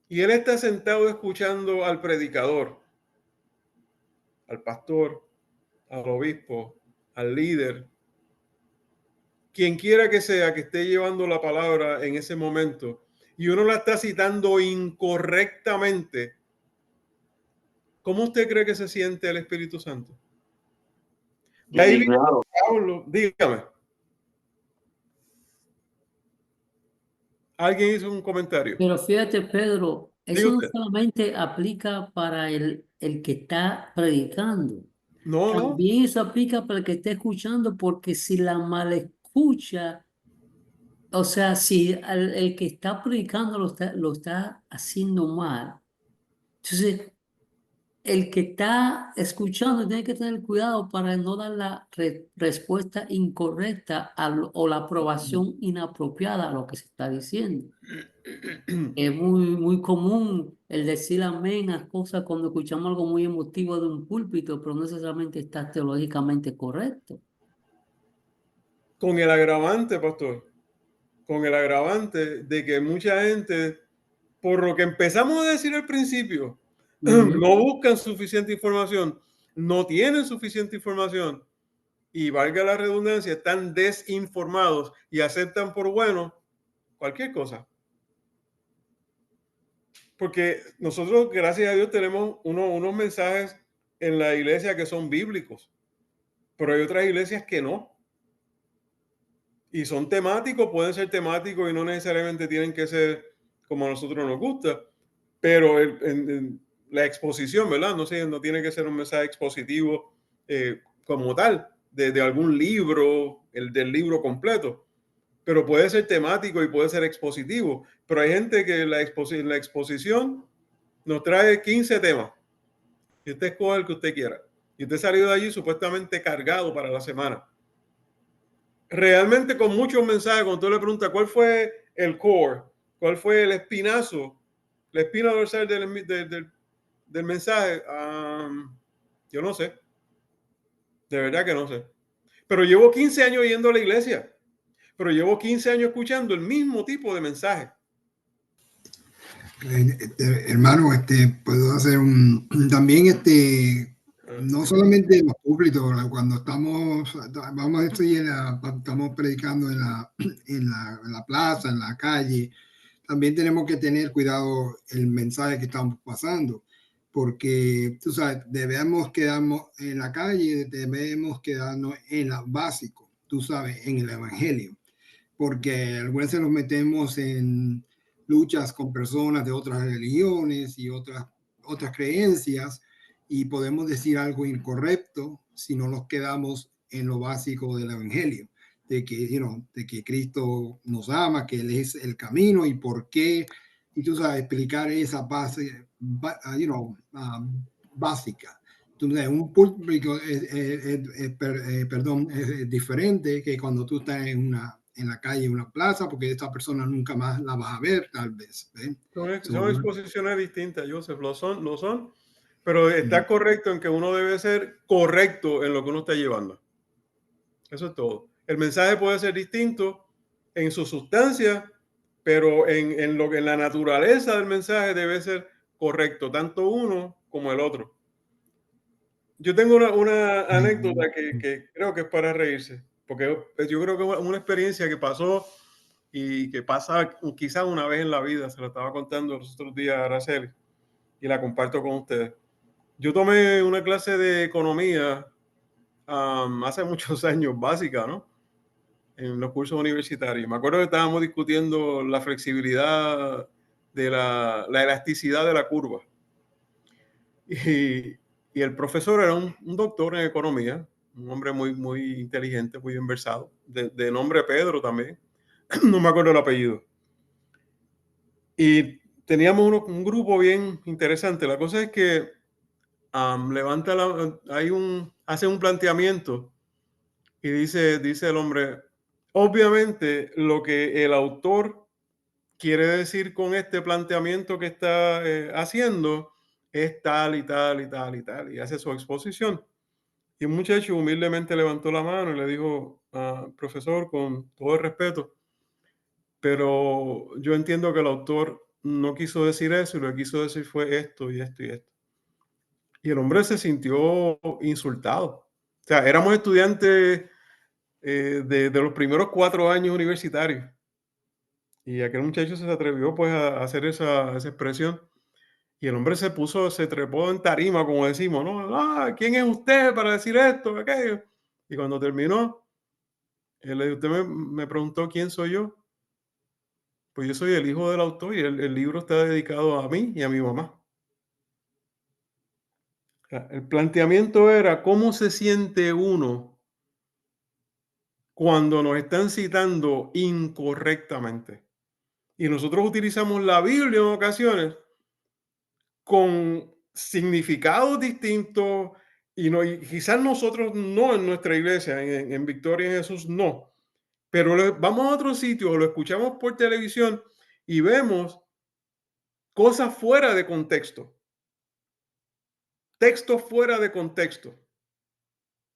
y él está sentado escuchando al predicador, al pastor, al obispo, al líder, quien quiera que sea que esté llevando la palabra en ese momento y uno la está citando incorrectamente, ¿cómo usted cree que se siente el Espíritu Santo? Ahí Pablo, dígame. Alguien hizo un comentario. Pero fíjate, Pedro, eso no Usted. solamente aplica para el que está predicando. No. También eso aplica para el que está escuchando, porque si la mal escucha, o sea, si el que está predicando lo está haciendo mal, entonces el que está escuchando tiene que tener cuidado para no dar la respuesta incorrecta o la aprobación inapropiada a lo que se está diciendo. Es muy común el decir amén a cosas cuando escuchamos algo muy emotivo de un púlpito, pero no necesariamente está teológicamente correcto. Con el agravante, pastor, con el agravante de que mucha gente, por lo que empezamos a decir al principio, no buscan suficiente información, no tienen suficiente información y, valga la redundancia, están desinformados y aceptan por bueno cualquier cosa. Porque nosotros, gracias a Dios, tenemos unos mensajes en la iglesia que son bíblicos, pero hay otras iglesias que no. Y son temáticos, pueden ser temáticos y no necesariamente tienen que ser como a nosotros nos gusta, pero en la exposición, ¿verdad? No sé, no tiene que ser un mensaje expositivo como tal, de algún libro, del libro completo, pero puede ser temático y puede ser expositivo. Pero hay gente que la exposición nos trae 15 temas y usted escoge el que usted quiera. Y usted salió de allí supuestamente cargado para la semana. Realmente con muchos mensajes, cuando tú le preguntas cuál fue el core, cuál fue el espinazo, la espina dorsal del mensaje, yo no sé. De verdad que no sé. Pero llevo 15 años yendo a la iglesia, pero llevo 15 años escuchando el mismo tipo de mensaje. Hermano, puedo hacer también no solamente en los públitos, cuando estamos predicando en la plaza, en la calle, también tenemos que tener cuidado el mensaje que estamos pasando, porque tú sabes, debemos quedarnos en la calle, debemos quedarnos en lo básico, tú sabes, en el evangelio, porque algunas veces nos metemos en luchas con personas de otras religiones y otras creencias y podemos decir algo incorrecto si no nos quedamos en lo básico del evangelio, de que, de que Cristo nos ama, que Él es el camino y por qué, y tú sabes, explicar esa base, básica. Entonces, un público es diferente que cuando tú estás en la calle, en una plaza, porque esta persona nunca más la vas a ver, tal vez. Son exposiciones distintas, Joseph, lo son, pero está correcto en que uno debe ser correcto en lo que uno está llevando. Eso es todo. El mensaje puede ser distinto en su sustancia, pero en la naturaleza del mensaje debe ser correcto, tanto uno como el otro. Yo tengo una anécdota que creo que es para reírse, porque yo creo que es una experiencia que pasó y que pasa quizás una vez en la vida. Se lo estaba contando los otros días a Araceli y la comparto con ustedes. Yo tomé una clase de economía hace muchos años, básica, ¿no? En los cursos universitarios. Me acuerdo que estábamos discutiendo la flexibilidad de la elasticidad de la curva. Y el profesor era un doctor en economía, un hombre muy, muy inteligente, muy bien versado, de nombre Pedro también. No me acuerdo el apellido. Y teníamos un grupo bien interesante. La cosa es que hace un planteamiento y dice el hombre, obviamente lo que el autor quiere decir con este planteamiento que está haciendo es tal y tal y tal y tal, y hace su exposición. Y un muchacho humildemente levantó la mano y le dijo, profesor, con todo el respeto, pero yo entiendo que el autor no quiso decir eso y lo que quiso decir fue esto y esto y esto. Y el hombre se sintió insultado. O sea, éramos estudiantes de los primeros 4 años universitarios. Y aquel muchacho se atrevió pues a hacer esa expresión. Y el hombre se trepó en tarima, como decimos, ¿no? ¿Quién es usted para decir esto, aquello? Y cuando terminó, usted me preguntó quién soy yo. Pues yo soy el hijo del autor y el libro está dedicado a mí y a mi mamá. O sea, el planteamiento era cómo se siente uno cuando nos están citando incorrectamente. Y nosotros utilizamos la Biblia en ocasiones con significados distintos y quizás nosotros no en nuestra iglesia, en Victoria en Jesús no, pero vamos a otro sitio o lo escuchamos por televisión y vemos cosas fuera de contexto, textos fuera de contexto,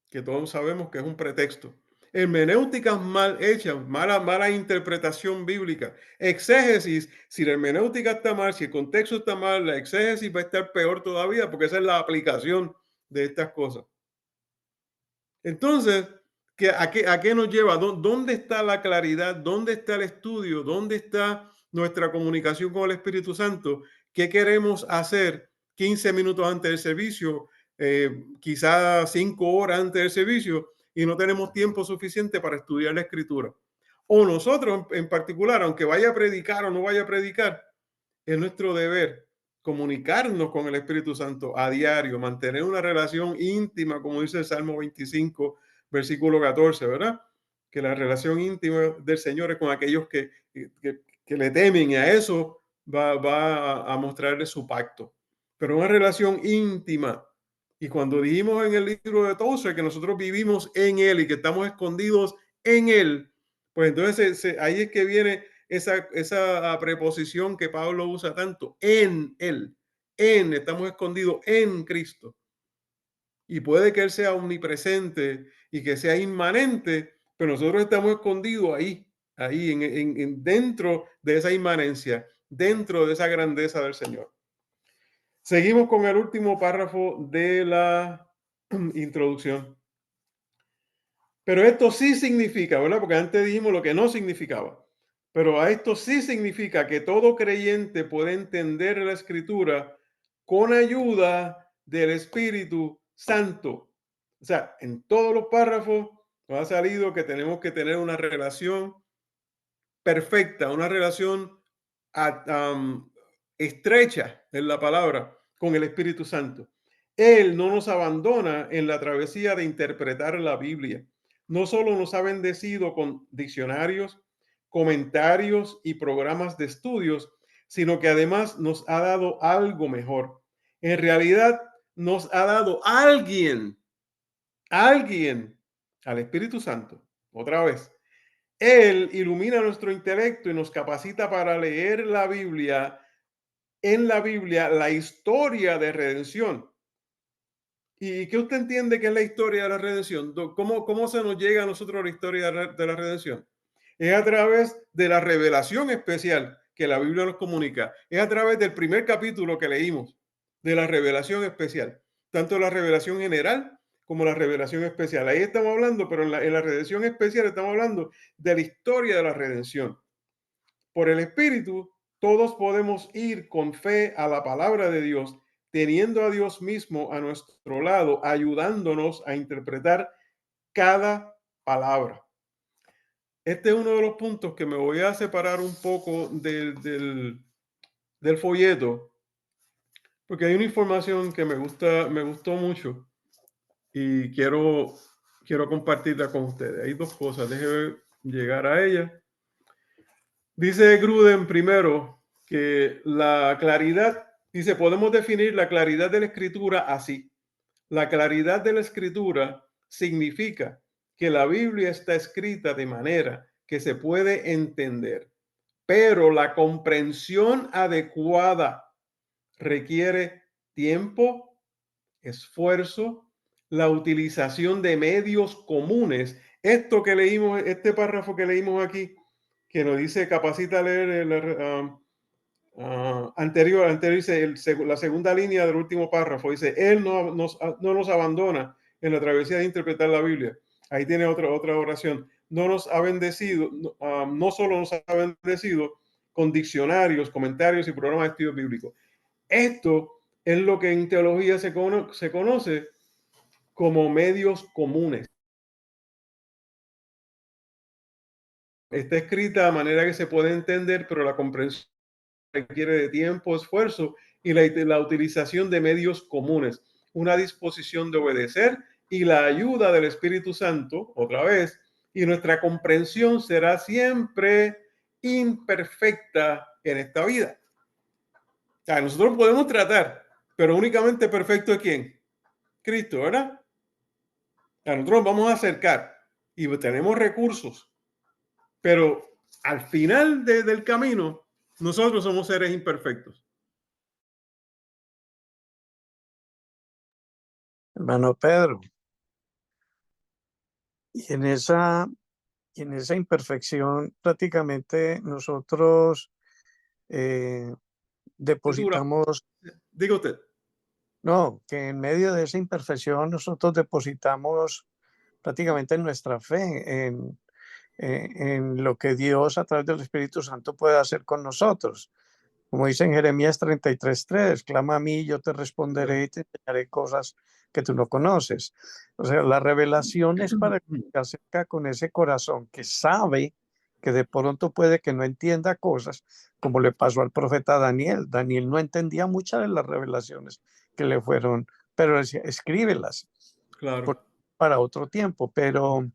que todos sabemos que es un pretexto. Hermenéuticas mal hechas, mala interpretación bíblica. Exégesis, si la hermenéutica está mal, si el contexto está mal, la exégesis va a estar peor todavía, porque esa es la aplicación de estas cosas. Entonces, ¿a qué nos lleva? ¿Dónde está la claridad? ¿Dónde está el estudio? ¿Dónde está nuestra comunicación con el Espíritu Santo? ¿Qué queremos hacer 15 minutos antes del servicio? Quizás 5 horas antes del servicio y no tenemos tiempo suficiente para estudiar la Escritura. O nosotros en particular, aunque vaya a predicar o no vaya a predicar, es nuestro deber comunicarnos con el Espíritu Santo a diario, mantener una relación íntima, como dice el Salmo 25, versículo 14, ¿verdad? Que la relación íntima del Señor es con aquellos que le temen, y a eso va a mostrarle su pacto. Pero una relación íntima. Y cuando dijimos en el libro de Tozer que nosotros vivimos en Él y que estamos escondidos en Él, pues entonces ahí es que viene esa preposición que Pablo usa tanto, en Él. Estamos escondidos en Cristo. Y puede que Él sea omnipresente y que sea inmanente, pero nosotros estamos escondidos ahí, dentro de esa inmanencia, dentro de esa grandeza del Señor. Seguimos con el último párrafo de la introducción. Pero esto sí significa, ¿verdad? Porque antes dijimos lo que no significaba. Pero a esto sí significa que todo creyente puede entender la Escritura con ayuda del Espíritu Santo. O sea, en todos los párrafos nos ha salido que tenemos que tener una relación perfecta, una relación estrecha en la palabra con el Espíritu Santo. Él no nos abandona en la travesía de interpretar la Biblia. No solo nos ha bendecido con diccionarios, comentarios y programas de estudios, sino que además nos ha dado algo mejor. En realidad, nos ha dado alguien, al Espíritu Santo. Otra vez, Él ilumina nuestro intelecto y nos capacita para leer la Biblia, en la Biblia, la historia de redención. ¿Y qué usted entiende que es la historia de la redención? ¿Cómo se nos llega a nosotros la historia de la redención? Es a través de la revelación especial que la Biblia nos comunica. Es a través del primer capítulo que leímos, de la revelación especial. Tanto la revelación general como la revelación especial. Ahí estamos hablando, pero en la redención especial estamos hablando de la historia de la redención. Por el Espíritu, todos podemos ir con fe a la palabra de Dios, teniendo a Dios mismo a nuestro lado, ayudándonos a interpretar cada palabra. Este es uno de los puntos que me voy a separar un poco del folleto, porque hay una información que me gustó mucho y quiero compartirla con ustedes. Hay dos cosas, déjenme llegar a ella. Dice Gruden primero que la claridad, dice, podemos definir la claridad de la escritura así. La claridad de la escritura significa que la Biblia está escrita de manera que se puede entender, pero la comprensión adecuada requiere tiempo, esfuerzo, la utilización de medios comunes. Esto que leímos, este párrafo que leímos aquí, que nos dice capacita a leer anterior dice la segunda línea del último párrafo, dice, Él no nos abandona en la travesía de interpretar la Biblia. Ahí tiene otra oración. No nos ha bendecido, no solo nos ha bendecido con diccionarios, comentarios y programas de estudio bíblico. Esto es lo que en teología se conoce como medios comunes. Está escrita de manera que se puede entender, pero la comprensión requiere de tiempo, esfuerzo y la utilización de medios comunes, una disposición de obedecer y la ayuda del Espíritu Santo, otra vez, y nuestra comprensión será siempre imperfecta en esta vida. O sea, nosotros podemos tratar, pero únicamente perfecto es ¿quién? Cristo, ¿verdad? O sea, nosotros vamos a acercar y tenemos recursos, pero al final del camino, nosotros somos seres imperfectos. Hermano Pedro, y en esa imperfección prácticamente nosotros depositamos, Diga usted. no, que en medio de esa imperfección nosotros depositamos prácticamente nuestra fe en lo que Dios a través del Espíritu Santo puede hacer con nosotros. Como dice en Jeremías 33:3, clama a mí, yo te responderé y te enseñaré cosas que tú no conoces. O sea, la revelación es para que se acerca con ese corazón que sabe que de pronto puede que no entienda cosas, como le pasó al profeta Daniel. Daniel no entendía muchas de las revelaciones que le fueron, pero decía, escríbelas Claro. para otro tiempo. Pero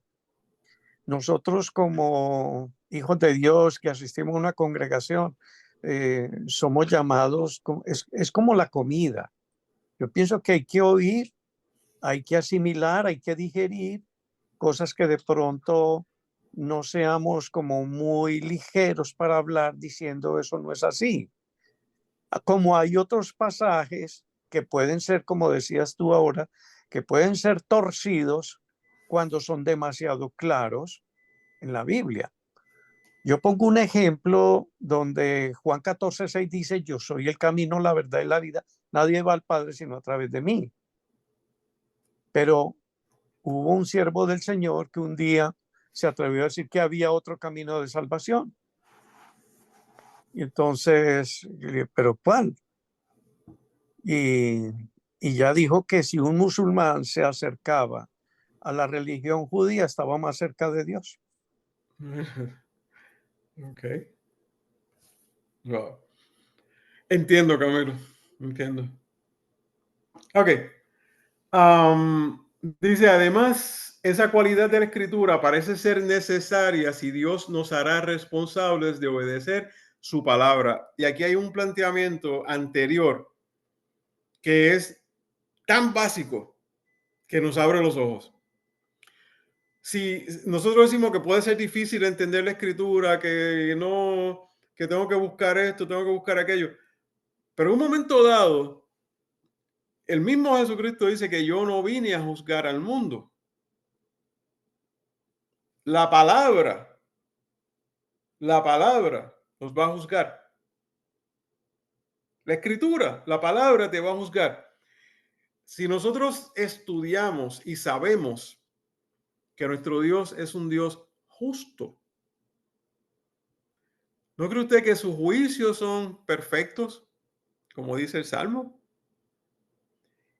nosotros como hijos de Dios que asistimos a una congregación, somos llamados, es como la comida. Yo pienso que hay que oír, hay que asimilar, hay que digerir cosas que de pronto no seamos como muy ligeros para hablar diciendo eso no es así. Como hay otros pasajes que pueden ser, como decías tú ahora, que pueden ser torcidos cuando son demasiado claros en la Biblia. Yo pongo un ejemplo donde Juan 14:6 dice: yo soy el camino, la verdad y la vida. Nadie va al Padre sino a través de mí. Pero hubo un siervo del Señor que un día se atrevió a decir que había otro camino de salvación. Y entonces, yo dije, ¿pero cuál? Y ya dijo que si un musulmán se acercaba a la religión judía, estaba más cerca de Dios. Ok. Wow. Entiendo, Camilo. Entiendo. Ok. Dice, además, esa cualidad de la escritura parece ser necesaria si Dios nos hará responsables de obedecer su palabra. Y aquí hay un planteamiento anterior que es tan básico que nos abre los ojos. Si nosotros decimos que puede ser difícil entender la escritura, que no, que tengo que buscar esto, tengo que buscar aquello, pero en un momento dado, el mismo Jesucristo dice que yo no vine a juzgar al mundo. La palabra nos va a juzgar. La escritura, la palabra te va a juzgar. Si nosotros estudiamos y sabemos que nuestro Dios es un Dios justo, ¿no cree usted que sus juicios son perfectos, como dice el Salmo?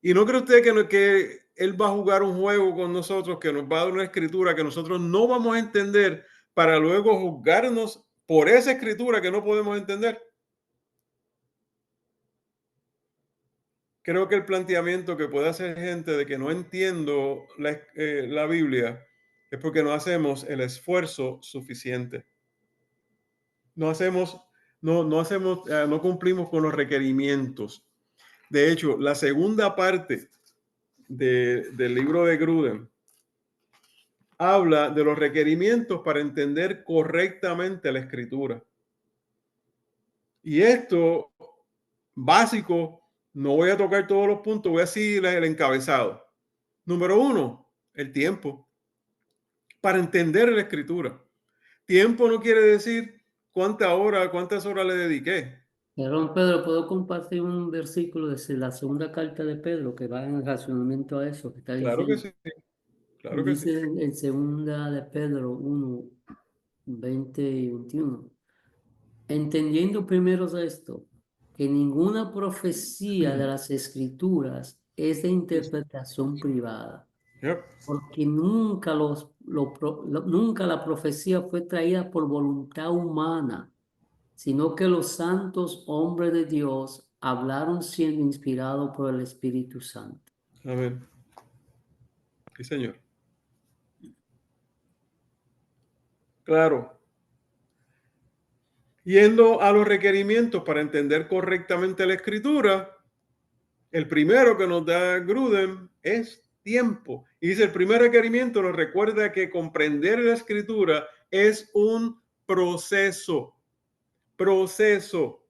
¿Y no cree usted que Él va a jugar un juego con nosotros, que nos va a dar una escritura que nosotros no vamos a entender para luego juzgarnos por esa escritura que no podemos entender? Creo que el planteamiento que puede hacer gente de que no entiendo la Biblia es porque no hacemos el esfuerzo suficiente. No cumplimos con los requerimientos. De hecho, la segunda parte del libro de Grudem habla de los requerimientos para entender correctamente la escritura. Y esto básico, no voy a tocar todos los puntos, voy a decir el encabezado. Número 1, el tiempo. Para entender la escritura. Tiempo no quiere decir cuántas horas le dediqué. Perdón, Pedro, ¿puedo compartir un versículo de la segunda carta de Pedro que va en relacionamiento a eso que está Claro que diciendo? sí. Claro que sí. Dice en segunda de Pedro 1, 20 y 21. Entendiendo primero esto, que ninguna profecía de las escrituras es de interpretación privada, Yep. porque nunca nunca la profecía fue traída por voluntad humana, sino que los santos hombres de Dios hablaron siendo inspirados por el Espíritu Santo. Amén. Sí, señor. Claro. Yendo a los requerimientos para entender correctamente la escritura, el primero que nos da Grudem es tiempo. Y dice, el primer requerimiento nos recuerda que comprender la escritura es un proceso. Proceso.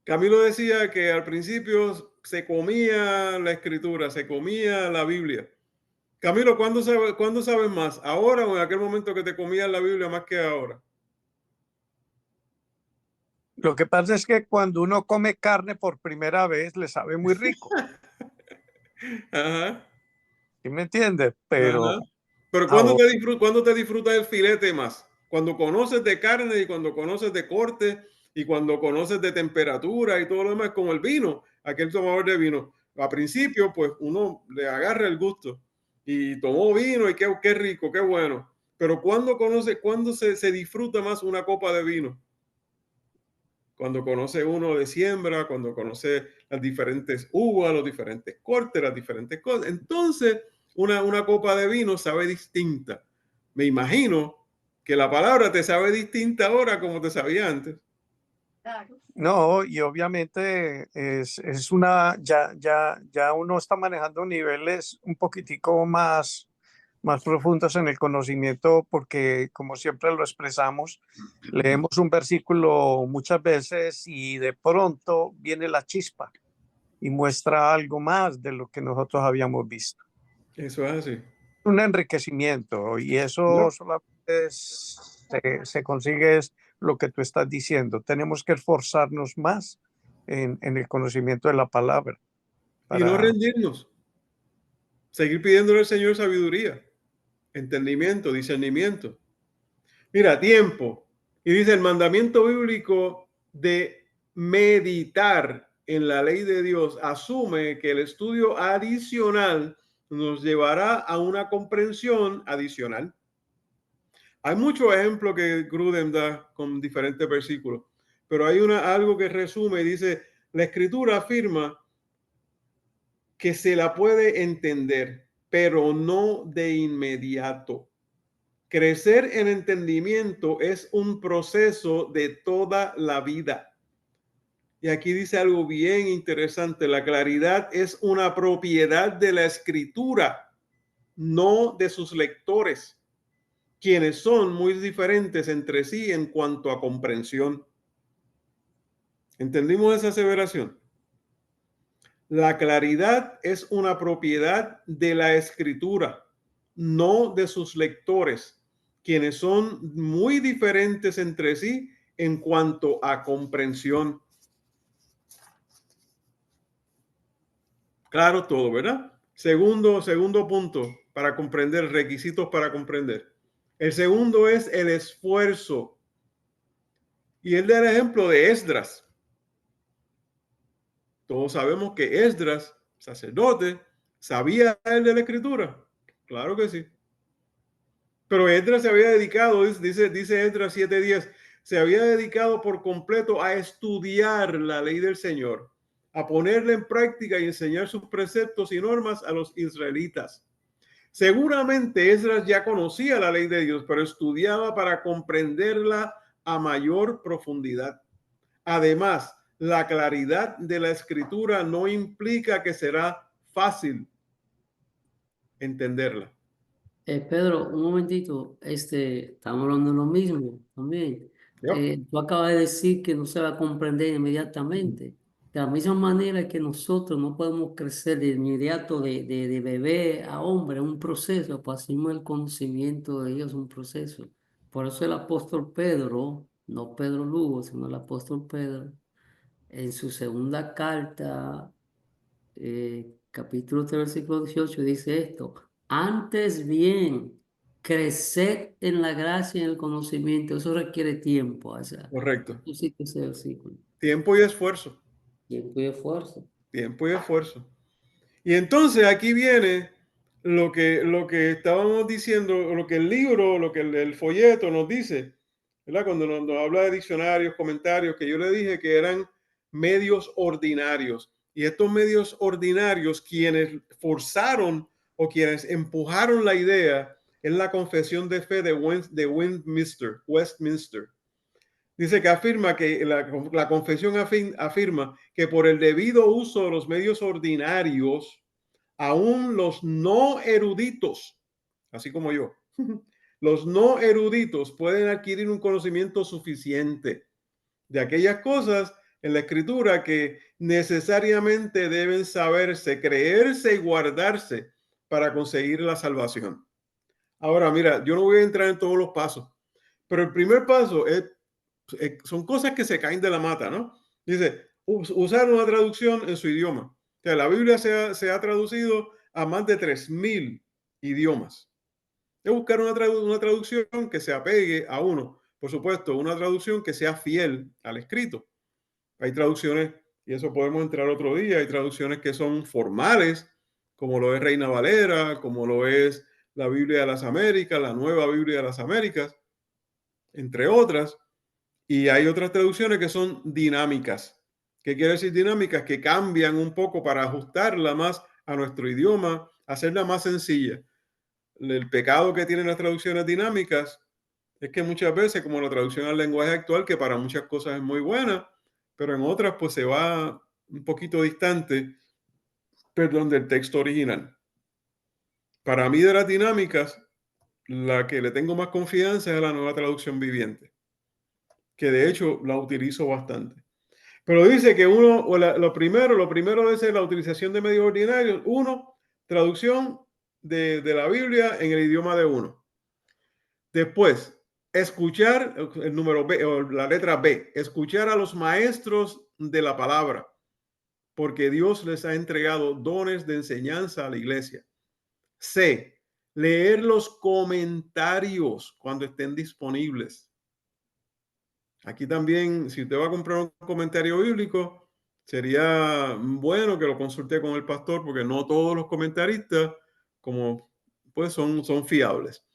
Camilo decía que al principio se comía la escritura, se comía la Biblia. Camilo, ¿cuándo sabes más? ¿Ahora o en aquel momento que te comías la Biblia más que ahora? Lo que pasa es que cuando uno come carne por primera vez le sabe muy rico. Ajá. ¿Sí me entiendes? Pero Ajá. Pero ahora, ¿cuándo te disfrutas el filete más? Cuando conoces de carne y cuando conoces de corte y cuando conoces de temperatura y todo lo demás, como el vino, aquel tomador de vino. A principio, pues uno le agarra el gusto y tomó vino y qué rico, qué bueno. Pero ¿cuándo se disfruta más una copa de vino? Cuando conoce uno de siembra, cuando conoce las diferentes uvas, los diferentes cortes, las diferentes cosas. Entonces, una copa de vino sabe distinta. Me imagino que la palabra te sabe distinta ahora como te sabía antes. no, y obviamente es ya uno está manejando niveles un poquitico más profundos en el conocimiento, porque como siempre lo expresamos, leemos un versículo muchas veces y de pronto viene la chispa y muestra algo más de lo que nosotros habíamos visto. Eso es así. Un enriquecimiento, y eso solamente se consigue es lo que tú estás diciendo. Tenemos que esforzarnos más en el conocimiento de la palabra. Y no rendirnos. Seguir pidiéndole al Señor sabiduría, entendimiento, discernimiento. Mira, tiempo. Y dice el mandamiento bíblico de meditar en la ley de Dios asume que el estudio adicional nos llevará a una comprensión adicional. Hay muchos ejemplos que Grudem da con diferentes versículos, pero hay algo que resume y dice, la escritura afirma que se la puede entender, pero no de inmediato. Crecer en entendimiento es un proceso de toda la vida. Y aquí dice algo bien interesante. La claridad es una propiedad de la escritura, no de sus lectores, quienes son muy diferentes entre sí en cuanto a comprensión. ¿Entendimos esa aseveración? La claridad es una propiedad de la escritura, no de sus lectores, quienes son muy diferentes entre sí en cuanto a comprensión. Claro todo, ¿verdad? Segundo punto para comprender, requisitos para comprender. El segundo es el esfuerzo. Y él da el ejemplo de Esdras. Todos sabemos que Esdras, sacerdote, ¿sabía él de la escritura? Claro que sí. Pero Esdras se había dedicado, dice Esdras 7:10, se había dedicado por completo a estudiar la ley del Señor, a ponerla en práctica y enseñar sus preceptos y normas a los israelitas. Seguramente Esdras ya conocía la ley de Dios, pero estudiaba para comprenderla a mayor profundidad. Además, la claridad de la escritura no implica que será fácil entenderla. Pedro, un momentito, estamos hablando de lo mismo también. Yep. Tú acabas de decir que no se va a comprender inmediatamente. De la misma manera que nosotros no podemos crecer de inmediato de bebé a hombre, es un proceso, pues así mismo el conocimiento de Dios es un proceso. Por eso el apóstol Pedro, no Pedro Lugo, sino el apóstol Pedro, en su segunda carta, capítulo 3, versículo 18, dice esto: antes bien, crecer en la gracia y en el conocimiento, eso requiere tiempo. O sea, Correcto. tú sí que ese versículo, Tiempo y esfuerzo. tiempo y esfuerzo. Tiempo y esfuerzo. Y entonces aquí viene lo que estábamos diciendo, lo que el libro, lo que el folleto nos dice, ¿verdad? Cuando nos habla de diccionarios, comentarios, que yo le dije que eran medios ordinarios. Y estos medios ordinarios, quienes forzaron o quienes empujaron la idea, es la confesión de fe de Westminster. Dice que afirma que la confesión afirma que por el debido uso de los medios ordinarios, aún los no eruditos, así como yo, los no eruditos pueden adquirir un conocimiento suficiente de aquellas cosas en la escritura que necesariamente deben saberse, creerse y guardarse para conseguir la salvación. Ahora, mira, yo no voy a entrar en todos los pasos, pero el primer paso son cosas que se caen de la mata, ¿no? Dice, usar una traducción en su idioma. O sea, la Biblia se ha traducido a más de 3.000 idiomas. Es buscar una traducción que se apegue a uno. Por supuesto, una traducción que sea fiel al escrito. Hay traducciones, y eso podemos entrar otro día, hay traducciones que son formales, como lo es Reina Valera, como lo es la Biblia de las Américas, la Nueva Biblia de las Américas, entre otras. Y hay otras traducciones que son dinámicas. ¿Qué quiere decir dinámicas? Que cambian un poco para ajustarla más a nuestro idioma, hacerla más sencilla. El pecado que tienen las traducciones dinámicas es que muchas veces, como la traducción al lenguaje actual, que para muchas cosas es muy buena, pero en otras pues se va un poquito distante, perdón, del texto original. Para mí de las dinámicas, la que le tengo más confianza es a la Nueva Traducción Viviente, que de hecho la utilizo bastante. Pero dice que uno, o lo primero debe ser la utilización de medios ordinarios. Uno, traducción de la Biblia en el idioma de uno. Después, escuchar el número B, o la letra B, escuchar a los maestros de la palabra, porque Dios les ha entregado dones de enseñanza a la iglesia. C, leer los comentarios cuando estén disponibles. Aquí también, si usted va a comprar un comentario bíblico, sería bueno que lo consulte con el pastor, porque no todos los comentaristas pues son fiables.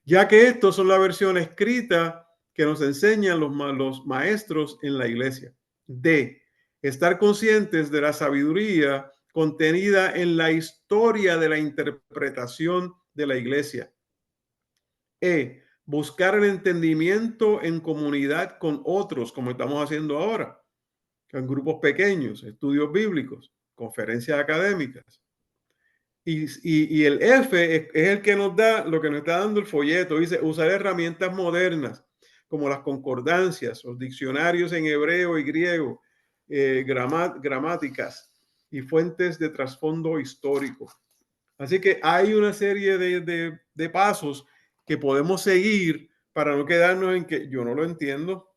Ya que estos son la versión escrita que nos enseñan los maestros en la iglesia. D, estar conscientes de la sabiduría contenida en la historia de la interpretación de la iglesia. E, buscar el entendimiento en comunidad con otros, como estamos haciendo ahora, en grupos pequeños, estudios bíblicos, conferencias académicas. Y el F es el que nos da lo que nos está dando el folleto. Dice, usar herramientas modernas como las concordancias, los diccionarios en hebreo y griego, gramáticas y fuentes de trasfondo histórico. Así que hay una serie de pasos que podemos seguir para no quedarnos en que yo no lo entiendo,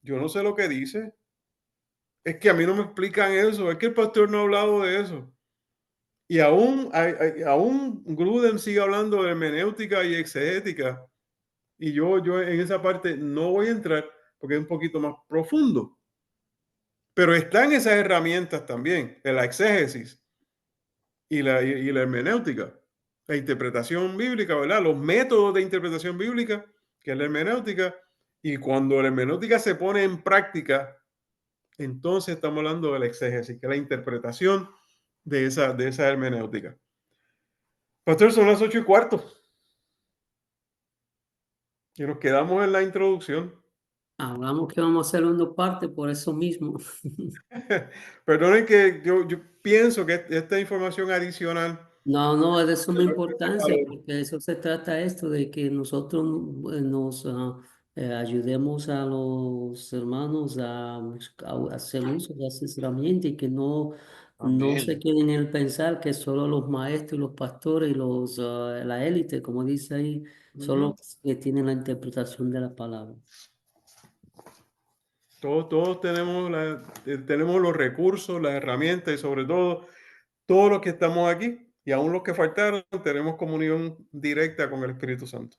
yo no sé lo que dice, es que a mí no me explican eso, es que el pastor no ha hablado de eso. Y aún Grudem sigue hablando de hermenéutica y exegética. Y yo en esa parte no voy a entrar porque es un poquito más profundo. Pero están esas herramientas también, de la exégesis y la hermenéutica, la interpretación bíblica, ¿verdad? Los métodos de interpretación bíblica, que es la hermenéutica. Y cuando la hermenéutica se pone en práctica, entonces estamos hablando de la exégesis, que es la interpretación de esa hermenéutica. Pastor, son las 8:15. Y nos quedamos en la introducción. Hablamos que vamos a hacer una parte por eso mismo. Perdonen que yo pienso que esta información adicional. No, es de suma importancia, valor. porque de eso se trata esto, de que nosotros nos ayudemos a los hermanos a hacer uso de esa herramienta y que no se queden en el pensar que solo los maestros, los pastores y la élite, como dice ahí, son los que tienen la interpretación de la palabra. Todos tenemos los recursos, las herramientas y sobre todo todos los que estamos aquí y aún los que faltaron tenemos comunión directa con el Espíritu Santo.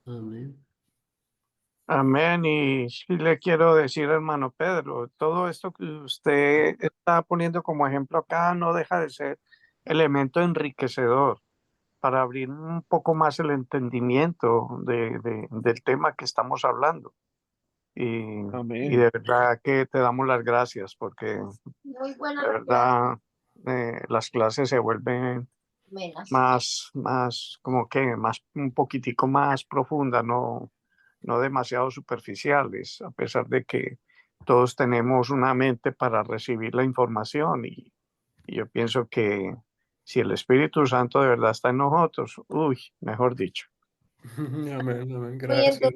Amén. Amén. Y sí le quiero decir, hermano Pedro, todo esto que usted está poniendo como ejemplo acá no deja de ser elemento enriquecedor para abrir un poco más el entendimiento del tema que estamos hablando. Y de verdad que te damos las gracias porque Muy buena. de verdad las clases se vuelven más como que más un poquitico más profundas, no demasiado superficiales, a pesar de que todos tenemos una mente para recibir la información y yo pienso que si el Espíritu Santo de verdad está en nosotros, mejor dicho, Amén. Gracias.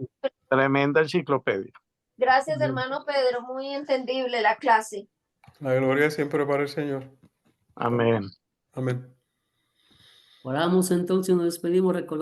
tremenda enciclopedia. Gracias, hermano Pedro. Muy entendible la clase. La gloria siempre para el Señor. Amén. Amén. Oramos entonces, nos despedimos recordando